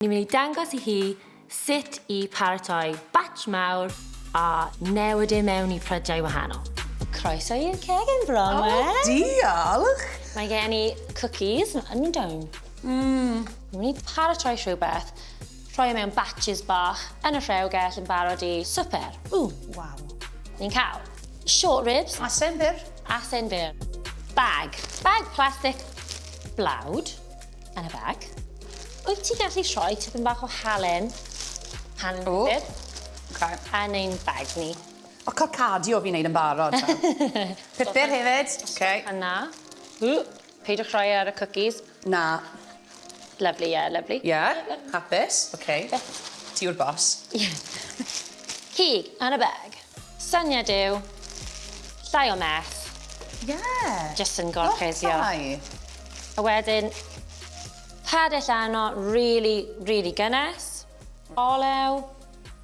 Ni'n mynd I dangos I hi sut I paratoi batch mawr a newid mewn I prydiau wahanol. Croeso i'r cegin, Bronwen. Diolch! Mae gen I cookies yn y down. Ni'n mynd I paratoi rhywbeth, rhoi mewn batches bach yn y rhewgell yn barod I swper. Waw. Ni'n cael short ribs. Asen byr. Asen byr. Bag. Bag plastig blawd yn y bag. Wyt ti gallu rhoi tipyn bach o halen pan byr yn ein bag ni. O corcadio fi'n neud yn barod. Pupur hefyd. Yna. Peidiwch rhoi ar y cookies. Na. Lovely, yeah, lovely. Hapus. Ti yw'r boss. Cig yn y bag. Syniad yw llai o meth. Just yn gorchesio. A wedyn, padell anno really gynnes. Olew.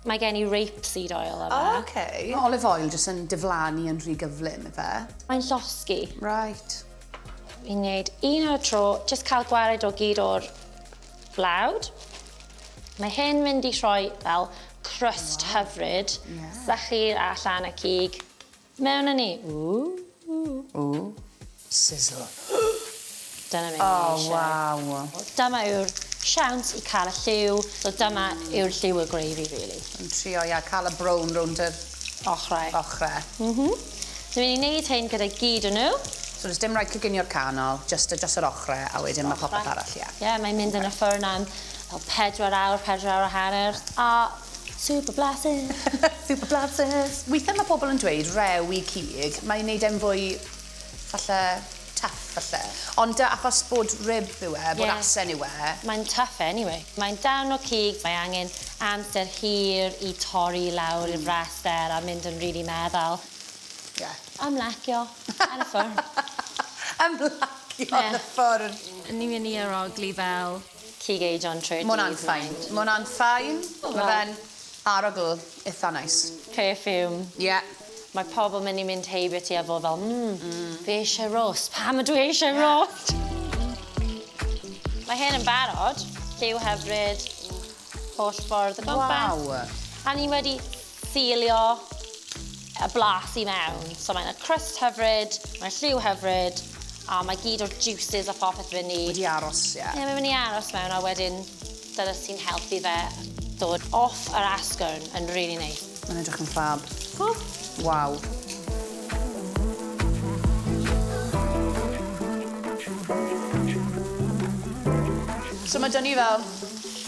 Mae gen I rapeseed oil yma. Olive oil jyst yn diflannu yn rhy gyflym, efe? Mae'n llosgi. Right. Fi'n gwneud un ar y tro, jyst cael gwared o gyd o'r blawd. Mae hyn mynd I rhoi fel crust hyfryd. Sychu'r allan y cig. Mewn â ni. Sizzle. Dyna mewn I eisiau. Dyma yw'r siawns I cael y lliw. So dyma yw'r lliw y gravy, really. Yn trio, cael y brown rownd yr ochrau. ochrau. So fi'n gwneud hyn gyda gyd o nhw. So does dim rhaid coginio'r canol, just yr ochrau, a wedyn mae popeth arall, mae'n mynd yn y ffwrn am fel 4 awr a hanner. A super blasus. Super blasus. Weithiau mae pobl yn dweud rew I cig, mae'n gwneud e'n fwy, falle, tough, falle. Ond achos bod rib yw bod asen yw Mae'n tough anyway. Mae'n dawn o cig, mae angen amser hir I torri lawr i'r fraster a mynd yn really meddal. Ymlacio yn y ffwrn. Ymlacio yn y ffwrn. Ni'n mynd I arogli fel Cig Eidion trwy'r dydd. Mae hwnna'n ffain. Mae hwnna'n ffain. Mae fe'n arogl eitha nice. Perfume. Mae pobl mynd I mynd heibio ti a fo fel, fi eisiau roast. Pam ydw I eisiau roast? Mae hyn yn barod. Lliw hyfryd. Holl ffordd y gwmpas. A ni wedi sealio y blas I mewn. So mae'n crust hyfryd, mae'n lliw hyfryd, a mae gyd o'r juices a popeth fynd I... Wedi aros, mae'n mynd I aros mewn, a wedyn dyna sy'n helpu fe dod off yr asgwrn yn really nice. Mae'n edrych yn ffab. Waw. So mae dyn ni fel...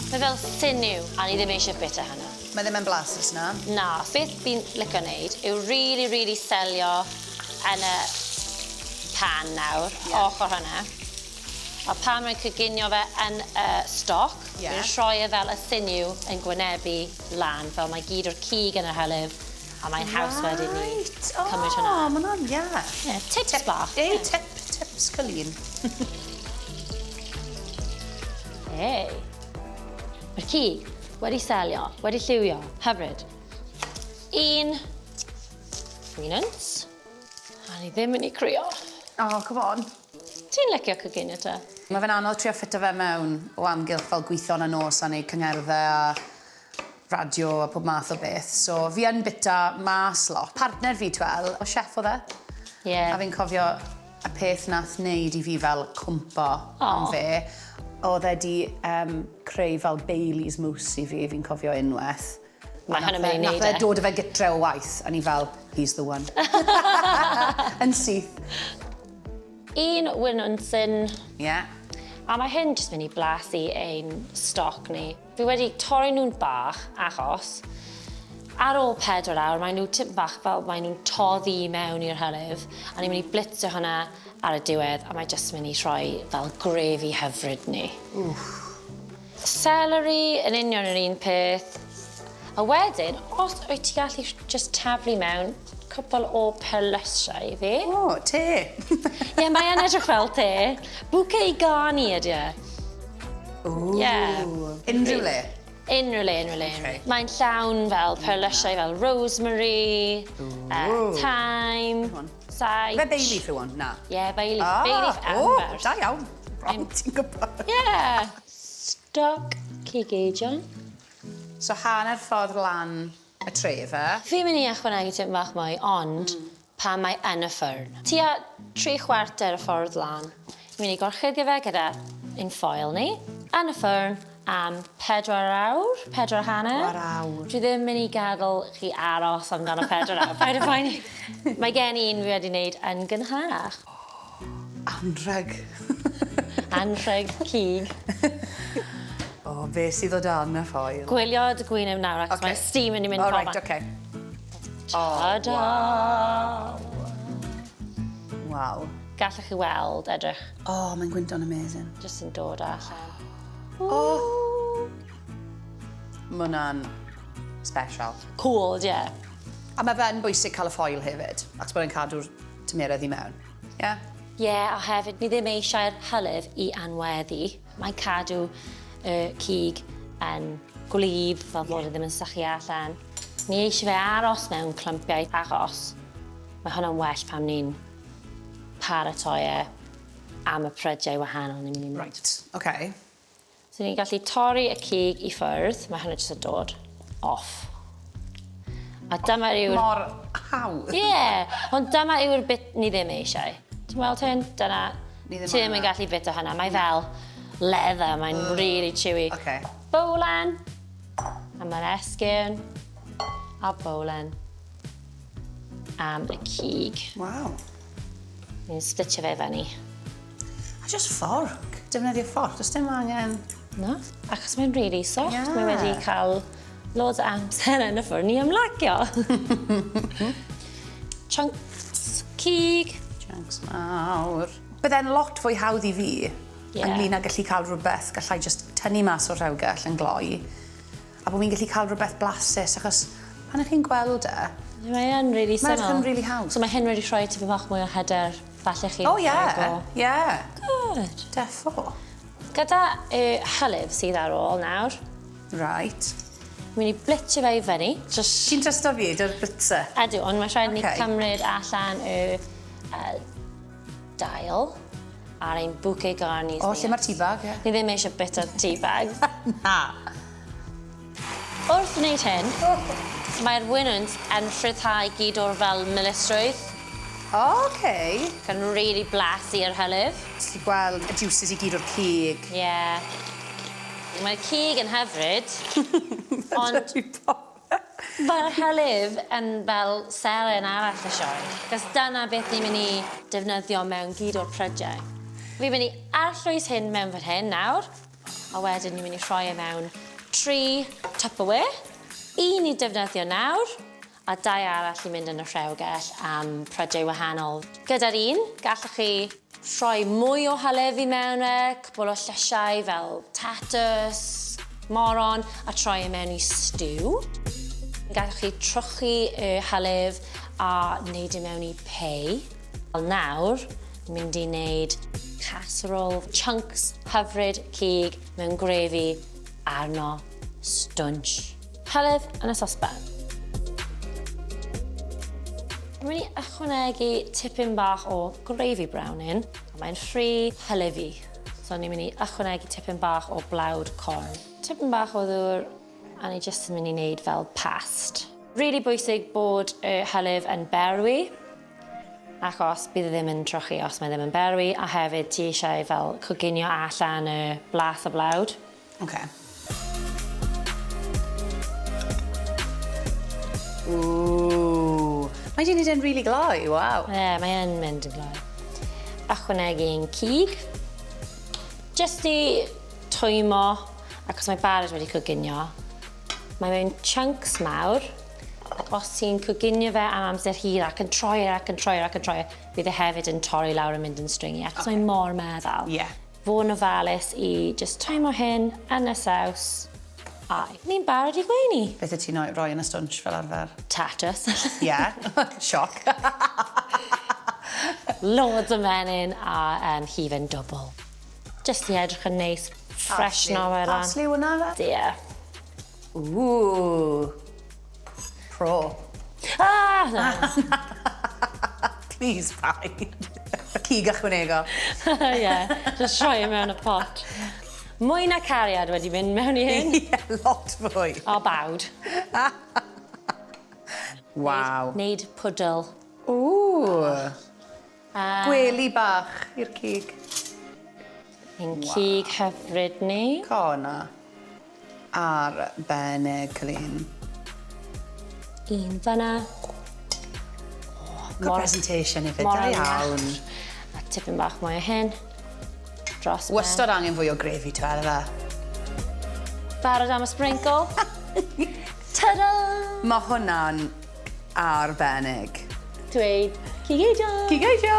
Mae fel sinew, a ni ddim eisiau bita hynna. Mae ddim yn blasus, na? Na, beth fi'n licio wneud yw really selio yn y pan nawr, ochr hynna. A pan mae'n coginio fe yn y stoc, fi'n rhoi e fel y sinew yn gwynebu lan, fel mae gyd o'r cig yn y hylif, a mae'n haws wedyn ni cymryd hwnna. O, mae'n on, Tips bach. Tips Colleen. Mae'r cig wedi selio, wedi lliwio, hyfryd. Un units, a ni ddim yn ei crio. Come on. Ti'n licio coginio te? Mae fe'n anodd trio ffito fe mewn o amgylch fel gweithio yn y nos a neud cyngerddau a radio a pob math o beth. So fi yn bita mas lot. Partner fi, twel, o chef o dde. A fi'n cofio y peth nath wneud I fi fel cwmpo am fe. Oedd e di creu fel Bailey's mousse I fi, fi'n cofio unwaith. Mae hynny'n mynd I wneud Nath e dod o fe gytre o waith, a ni fel, he's the one. Yn syth. Un Winonsyn. A mae hyn jyst mynd I blasu ein stoc ni. Fi wedi torri nhw'n bach, achos ar ôl 4 awr, mae nhw tip bach fel mae nhw'n toddi mewn i'r hylif, a ni'n mynd I blitzo hwnna ar y diwedd, a mae jyst mynd I rhoi fel grefi hyfryd ni. Celery yn union yr un peth. A wedyn, os wyt ti gallu just taflu mewn cwbl o perlysiau fi. O, te. Mae'n edrych fel te. Bouquet garni ydy e. Unrhyw le? Unrhyw le. Mae'n llawn fel perlysiau fel rosemary, thyme, saith. Fe bay leaf yw hwn? Na. Bay leaf amber. Da iawn. Bron, ti'n gwybod. stoc Cig Eidion. So hanner ffordd lan y trefe. Fi'n mynd i ychwanegu tipyn bach mwy, ond pan mae yn y ffyrn. Tua 3/4 y ffordd lan. Fi'n mynd i gorchuddio fe gyda ein ffoil ni. Yn y ffyrn am 4 awr, 4 hanner. 4 awr. Dwi ddim mynd i gadael chi aros amdano 4 awr. Paid y poeni. Mae gen i un fi wedi wneud yn gynharach. Anrheg. Anrheg cig. O, be sydd o dan y ffoil? Gwylio dy gwyneb nawr, ac mae steam yn mynd pob pob right, okay. Ta-da! Wow. Gallech chi weld, edrych. O, mae'n gwynto'n amazing. Jyst yn dod allan. O! Mae hwnna'n special. Cool, ie. A mae fe'n bwysig cael y ffoil hefyd, ac bod e'n cadw'r tymeredd i mewn. Ie? Ie, a hefyd, ni ddim eisiau'r hylif i anweddu. Mae'n cadw y cig yn gwlyb, fel bod e ddim yn sychu allan. Ni eisiau fe aros mewn clympiau, achos mae hwnna'n well pam ni'n paratoi e am y prydiau wahanol ni'n mynd i wneud. Right, okay. So ni'n gallu torri y cig i ffwrdd, mae hwnna jyst yn dod off. A dyma yw'r... Mor hawdd. Ie, ond dyma yw'r bit ni ddim eisiau. Ti'n weld hyn? Dyna... Ti ddim yn gallu bita hynna. Mae fel leather, mae'n really chewy. Okay. Bowlen. A mae'r esgyn. A bowlen. Am y cig. Wow. Ni'n splitio fe fyny. A just fforc. Defnyddio fforc. Does dim angen... No? Achos mae'n really soft. Yeah. Mae wedi cael loads o amser yn y ffwrn ni ymlacio. Chunks cig. Chunks mawr. Bydde'n lot fwy hawdd i fi ynglyn â gallu cael rhywbeth gallai just tynnu mas o'r rhewgell yn gloi a bod fi'n gallu cael rhywbeth blasus achos pan ych chi'n gweld e... Mae yn really syml. Mae'n really hawdd. So mae hyn wedi rhoi tipyn bach mwy o hyder falle chi. Oh yeah, yeah. Good. Defo. Gyda y hylif sydd ar ôl nawr, Right. mynd i blitio fe i fyny. Ti'n trysto fi, dy'r bita? Ydw, ond mae rhaid ni cymryd allan y dail a'r ein bouquet garnis. O, lle mae'r tea bag? Ni ddim eisiau bita tea bag. Na. Wrth wneud hyn, mae'r wynwnt yn rhyddhau gyd o'r fel milestrwydd. Okay. Gan really blasu'r hylif. Ti'n gweld y juices i gyd o'r cig. Yeah. Mae'r cig yn hyfryd, ond mae'r hylif yn fel seren arall y sioe. Cos dyna beth ni'n mynd i defnyddio mewn gyd o'r prydiau. Fi'n mynd i arllwys hyn mewn fan hyn nawr, a wedyn ni'n mynd i rhoi e mewn 3 Tupperware. Un i defnyddio nawr, a 2 arall i mynd yn y rhewgell am prydiau wahanol. Gyda'r un, gallwch chi rhoi mwy o hylif i mewn e, cwbl o llysiau fel thatws, moron, a troi e mewn i stiw. Gallwch chi trwchu y hylif a wneud e mewn i pei. Nawr, mynd i wneud caserole, chunks hyfryd cig mewn grefi arno stwnsh. Hylif yn y sosban. Mae'n mynd i ychwanegu tipyn bach o gravy browning. Mae'n ffri hylifi. So ni'n mynd i ychwanegu tipyn bach o blawd corn. Tipyn bach o ddŵr, a ni jyst yn mynd i wneud fel past. Really bwysig bod y hylif yn berwi, achos bydd e ddim yn trochi os mae ddim yn berwi, a hefyd ti eisiau fel coginio allan y blas o blawd. Okay. Ooh. Mae di wneud e'n really gloi, wow. Mae yn mynd yn gloi. Ychwanegu'n cig. Jyst i twymo, achos mae barod wedi coginio. Mae mewn chunks mawr. Os ti'n coginio fe am amser hir ac yn troi bydd e hefyd yn torri lawr yn mynd yn stringy, achos mae mor meddal. Fod yn ofalus i just twymo hyn yn y saws. Ni'n barod i gweini. Beth y ti'n rhoi yn y stwnsh fel arfer? Thatws. Yeah, sioc. Loads o menyn a hufen dwbl. Just i edrych yn neis, fresh no fe lan. Parsley hwnna fe? Ie. Ooh. Pro. No. Please, paid. Cig ychwanegol. Ie, just rhoi e mewn y pot. Mwy na cariad wedi mynd mewn i hyn. Ie, lot fwy. O bawd. Waw. Neud pwdl. Ww. Gwely bach i'r cig. Ein cig hyfryd ni. Cona. Arbennig, Colleen. Un fyna. Good presentation hefyd, mor da angerdd. iawn. A tipyn bach mwy o hyn. Dros Wystod angen fwy o grefi, ti'n fel fe. Barod am y sprinkle. Ta-da! Mae hwnna'n arbennig. Dweud, Cig Eidion! Cig Eidion!